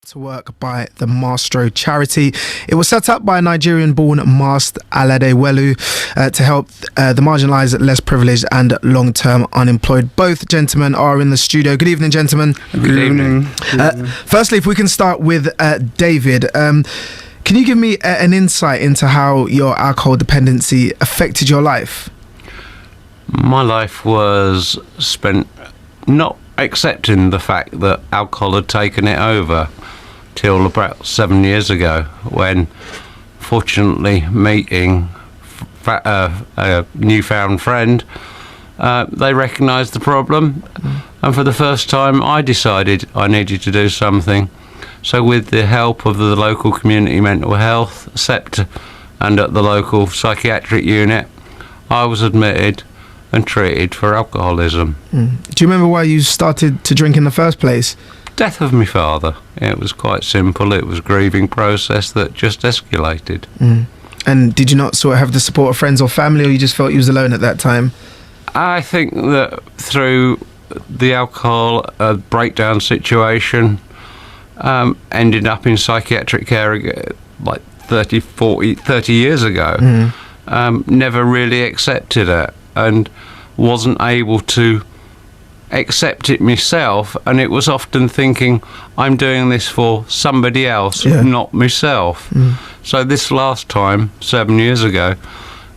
to work by the Mastroe charity. It was set up by Nigerian-born Mastroe to help the marginalised, less privileged and long-term unemployed. Both gentlemen are in the studio. Good evening, gentlemen. Good evening. Firstly, if we can start with David. Can you give me an insight into how your alcohol dependency affected your life? My life was spent not accepting the fact that alcohol had taken it over till about 7 years ago, when fortunately meeting a newfound friend, they recognised the problem, and for the first time I decided I needed to do something. So with the help of the local community mental health, SEPT, and at the local psychiatric unit, I was admitted and treated for alcoholism. Do you remember why you started to drink in the first place? Death of my father. It was quite simple. It was a grieving process that just escalated. And did you not sort of have the support of friends or family, or you just felt you was alone at that time? I think that through the alcohol breakdown situation, ended up in psychiatric care like 30 years ago. Never really accepted it and wasn't able to accept it myself, and it was often thinking I'm doing this for somebody else, not myself. So this last time, 7 years ago,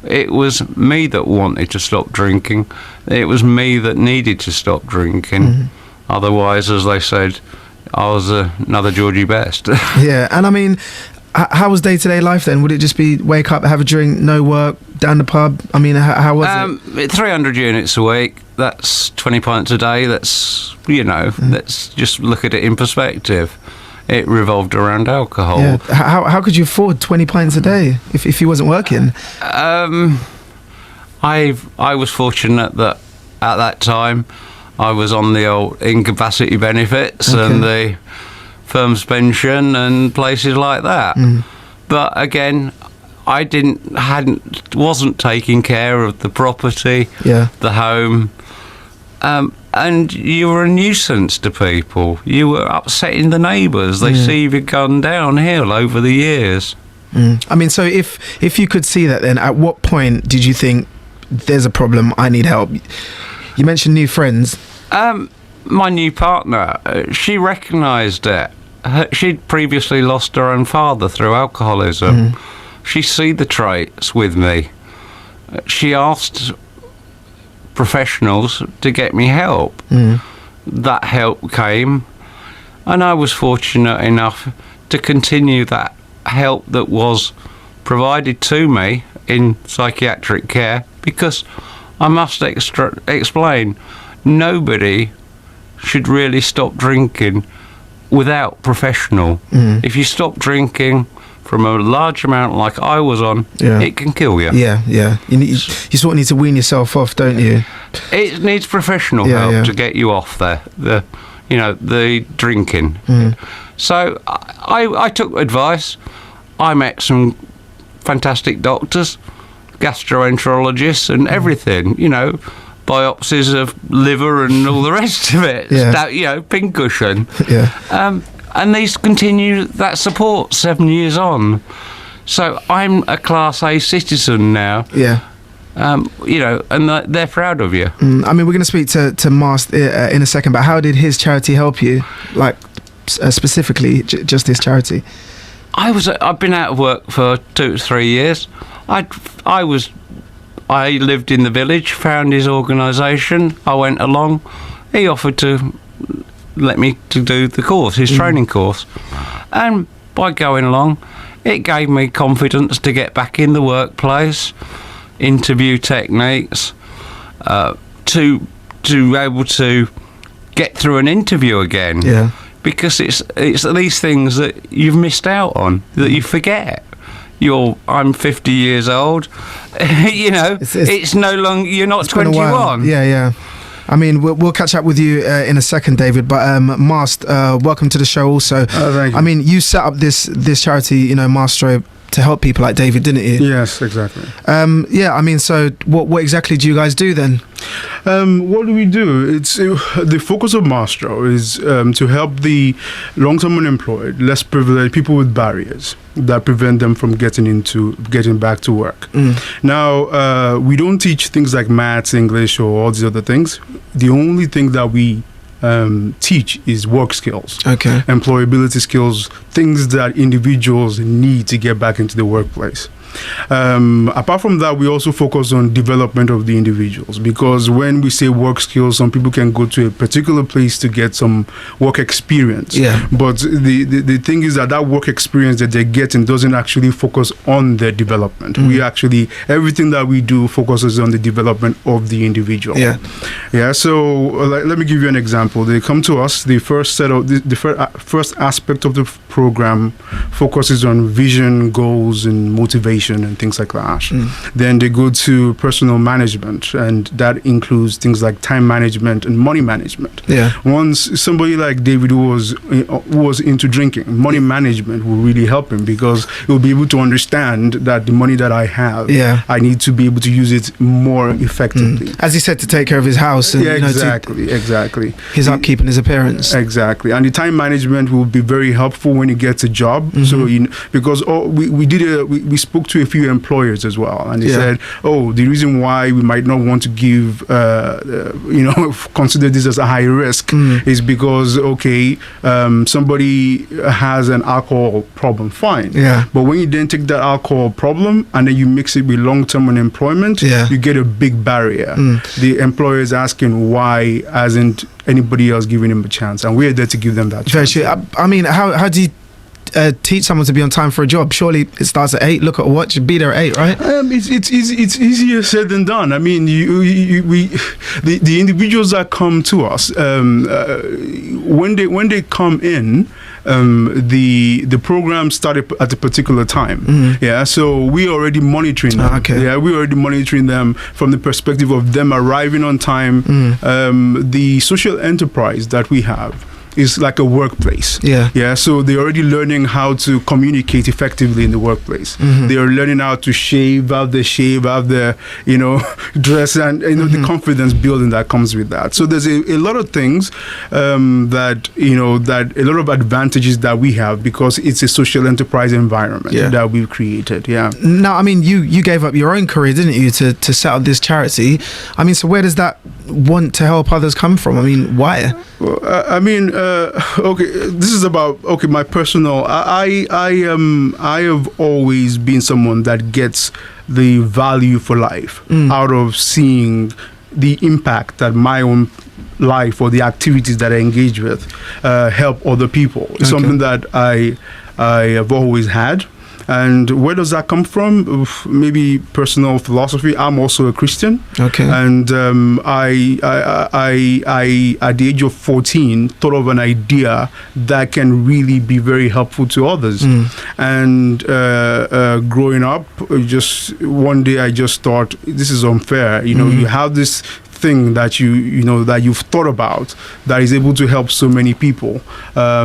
it was me that wanted to stop drinking. It was me that needed to stop drinking. Otherwise, as they said, I was another Georgie Best. Yeah, and I mean, how was day-to-day life then? Would it just be wake up, have a drink, no work, down the pub? I mean, how was it? 300 units a week, that's 20 pints a day. That's, let's just look at it in perspective. It revolved around alcohol. Yeah. How could you afford 20 pints a day if you wasn't working? I was fortunate that at that time I was on the old incapacity benefits and the firm's pension and places like that. But again, I wasn't taking care of the property, the home, and you were a nuisance to people. You were upsetting the neighbours. They see you've gone downhill over the years. I mean, so if you could see that, then at what point did you think there's a problem, I need help? You mentioned new friends. My new partner, she recognised it. She'd previously lost her own father through alcoholism. She see the traits with me. She asked professionals to get me help. That help came, and I was fortunate enough to continue that help that was provided to me in psychiatric care, because I must explain, nobody should really stop drinking without professional. If you stop drinking from a large amount like I was on, it can kill you. You sort of need to wean yourself off, don't you? It needs professional help to get you off there, the drinking. So I took advice. I met some fantastic doctors, gastroenterologists and everything, biopsies of liver and all the rest of it, pincushion. And these continue that support 7 years on. So I'm a Class A citizen now. And they're proud of you. I mean, we're going to speak to Mast in a second, but how did his charity help you? Like, specifically, just his charity? I've been out of work for 2 to 3 years. I lived in the village, found his organisation. I went along. He offered to let me to do the course, his training course. And by going along, it gave me confidence to get back in the workplace, interview techniques, to be able to get through an interview again. Because it's these things that you've missed out on, that you forget. I'm 50 years old. It's no longer, you're not 21. I mean, we'll catch up with you in a second, David. But Mast, welcome to the show. Also, thank you. I mean, you set up this charity, Mastroe, to help people like David, didn't you? Yes, exactly. I mean, so what exactly do you guys do then? What do we do? It's the focus of Mastroe is to help the long-term unemployed, less privileged people with barriers that prevent them from getting back to work. Now, we don't teach things like maths, English, or all these other things. The only thing that we teach is work skills, employability skills, things that individuals need to get back into the workplace. Apart from that, we also focus on development of the individuals, because when we say work skills, some people can go to a particular place to get some work experience. But the thing is that work experience that they're getting doesn't actually focus on their development. We actually, everything that we do focuses on the development of the individual. So let me give you an example. They come to us, the first first aspect of the program focuses on vision, goals, and motivation and things like that. Then they go to personal management, and that includes things like time management and money management. Once somebody like David who was into drinking, money management will really help him, because he'll be able to understand that the money that I have, I need to be able to use it more effectively. As he said, to take care of his house and exactly his upkeep and his appearance. Exactly. And the time management will be very helpful when he gets a job. So because we spoke to a few employers as well, and they said, the reason why we might not want to give consider this as a high risk is because somebody has an alcohol problem, fine, but when you then take that alcohol problem and then you mix it with long-term unemployment, you get a big barrier. The employer is asking, why hasn't anybody else giving him a chance? And we're there to give them that chance. Very true. I mean, how do you teach someone to be on time for a job? Surely it starts at 8. Look at a watch, you'd be there at 8, right? It's easier said than done. I mean, the individuals that come to us, when they come in, the program started at a particular time. So we're already monitoring them. We're already monitoring them from the perspective of them arriving on time. The social enterprise that we have is like a workplace. So they're already learning how to communicate effectively in the workplace. They are learning how to shave out the dress, and the confidence building that comes with that. So there's a lot of things that a lot of advantages that we have, because it's a social enterprise environment that we've created. Now, I mean, you gave up your own career, didn't you, to set up this charity? I mean, so where does that want to help others come from? I mean, why? Well, I mean, this is about my personal. I have always been someone that gets the value for life out of seeing the impact that my own life or the activities that I engage with help other people. It's something that I have always had. And where does that come from? Maybe personal philosophy. I'm also a Christian. And I at the age of 14 thought of an idea that can really be very helpful to others. And growing up, just one day I just thought, this is unfair. You have this thing that that you've thought about that is able to help so many people. I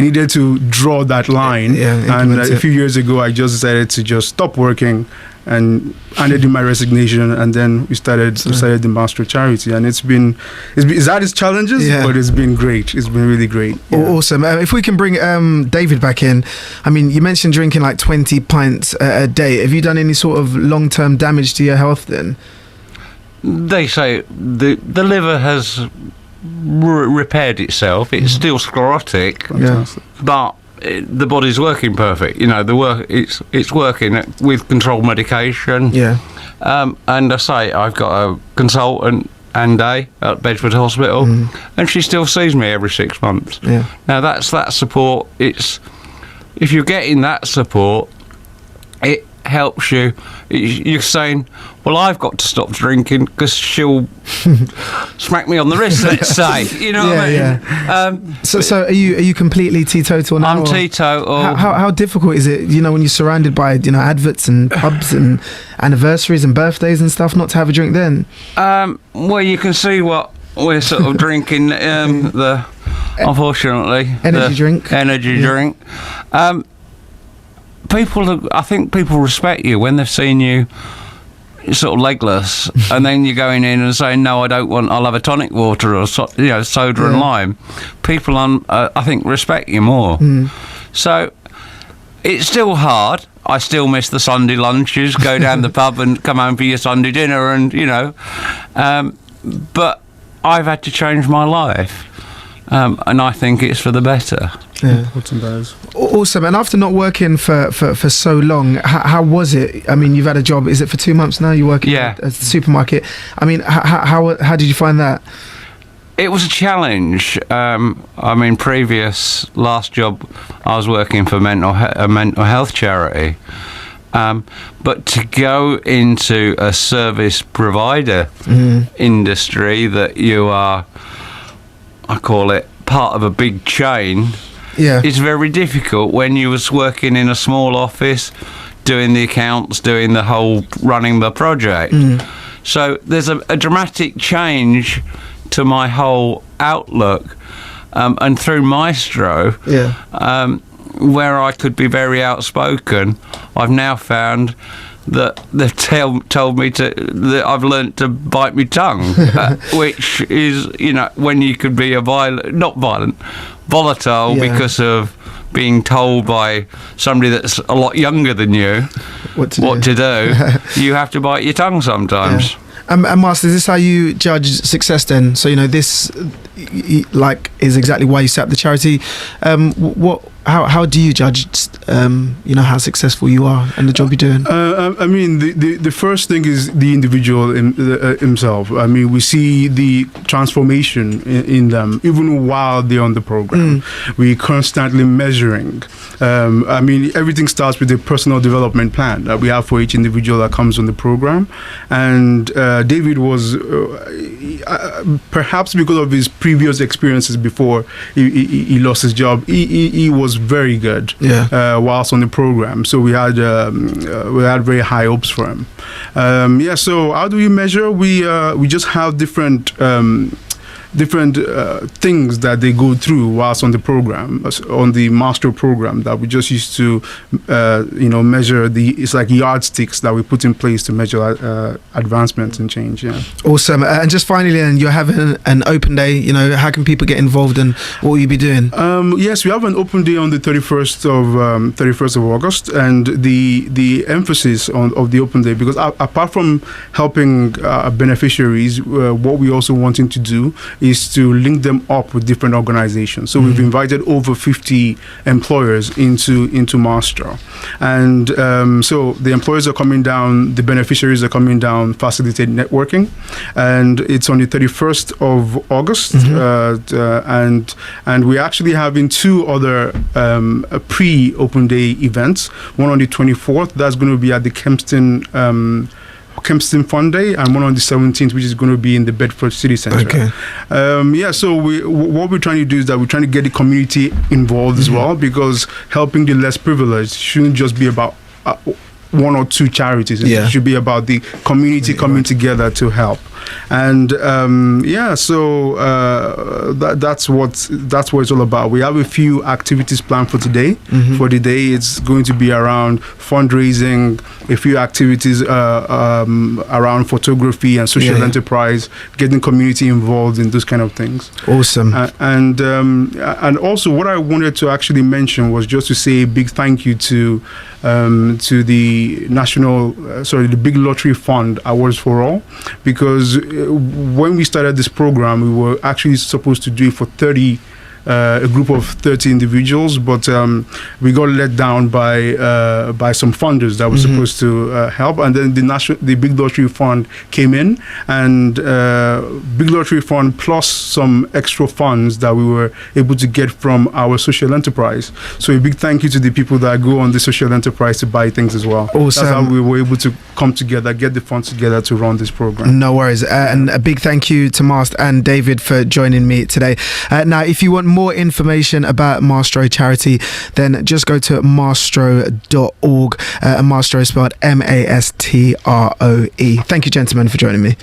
needed to draw that line, and a few years ago I just decided to just stop working and handed in my resignation, and then we started the Mastroe charity, and it's had its challenges, but it's been great. It's been really great. Awesome. If we can bring David back in, I mean, you mentioned drinking like 20 pints a day. Have you done any sort of long-term damage to your health then? They say the liver has repaired itself. It's still sclerotic, but the body's working perfect. It's working with controlled medication. And I say I've got a consultant, Andy, at Bedford Hospital, and she still sees me every 6 months. Now that's that support. If you're getting that support, it helps you. You're saying, well, I've got to stop drinking because she'll smack me on the wrist, let's say. You know what I mean? So are you completely teetotal now? I'm teetotal. How difficult is it, when you're surrounded by adverts and pubs and anniversaries and birthdays and stuff, not to have a drink then? Well, you can see what we're sort of drinking, unfortunately. Energy drink. I think people respect you when they've seen you, sort of legless, and then you're going in and saying, no, I'll have a tonic water or soda and lime. People, I think, respect you more. So it's still hard. I still miss the Sunday lunches, go down the pub and come home for your Sunday dinner, and but I've had to change my life, and I think it's for the better. Yeah. Awesome. And after not working for so long, how was it? I mean, you've had a job, is it for 2 months now? You work at a supermarket. I mean, how did you find that? It was a challenge. I mean, last job, I was working for a mental health charity. But to go into a service provider industry that you are, I call it, part of a big chain, it's very difficult when you was working in a small office, doing the accounts, doing the whole running the project. So there's a dramatic change to my whole outlook, and through Mastroe, where I could be very outspoken, I've now found that they've told me that I've learnt to bite my tongue, which is, when you could be volatile because of being told by somebody that's a lot younger than you what to do. You have to bite your tongue sometimes. And Master, is this how you judge success then? So, this is exactly why you set up the charity. How do you judge, how successful you are and the job you're doing? I mean, the first thing is the individual himself. I mean, we see the transformation in them, even while they're on the program. We're constantly measuring. I mean, everything starts with a personal development plan that we have for each individual that comes on the program. And David was, perhaps because of his previous experiences before he lost his job, he was very good whilst on the program. So we had very high hopes for him. So how do we measure? We just have different things that they go through whilst on the program, on the Mastroe program, that we just used to measure it's like yardsticks that we put in place to measure advancement and change. Awesome. And just finally, and you're having an open day, how can people get involved and what will you be doing? Yes, we have an open day on the 31st of August, and the emphasis of the open day, because apart from helping beneficiaries, what we also wanting to do is to link them up with different organizations. So we've invited over 50 employers into Mastroe, and so the employers are coming down, the beneficiaries are coming down, facilitate networking, and it's on the 31st of August, and we're actually having two other pre-open day events. One on the 24th, that's going to be at the Kempston Fun Day, and one on the 17th, which is going to be in the Bedford City Centre. Okay. So what we're trying to do is that we're trying to get the community involved as well, because helping the less privileged shouldn't just be about one or two charities. It should be about the community coming together to help. And that's what it's all about. We have a few activities planned for today. For the day, it's going to be around fundraising, a few activities around photography and social enterprise, getting community involved in those kind of things. Awesome. And also, what I wanted to actually mention was just to say a big thank you to the the Big Lottery Fund Awards for All, because when we started this program, we were actually supposed to do it for a group of 30 individuals, but we got let down by some funders that were supposed to help, and then the Big Lottery Fund came in, and Big Lottery Fund plus some extra funds that we were able to get from our social enterprise. So a big thank you to the people that go on the social enterprise to buy things as well. Awesome. That's how we were able to come together, get the funds together to run this program. No worries. And a big thank you to Master and David for joining me today. Now, if you want more information about Mastroe charity, then just go to mastroe.org. Mastroe is spelled Mastroe. Thank you, gentlemen, for joining me.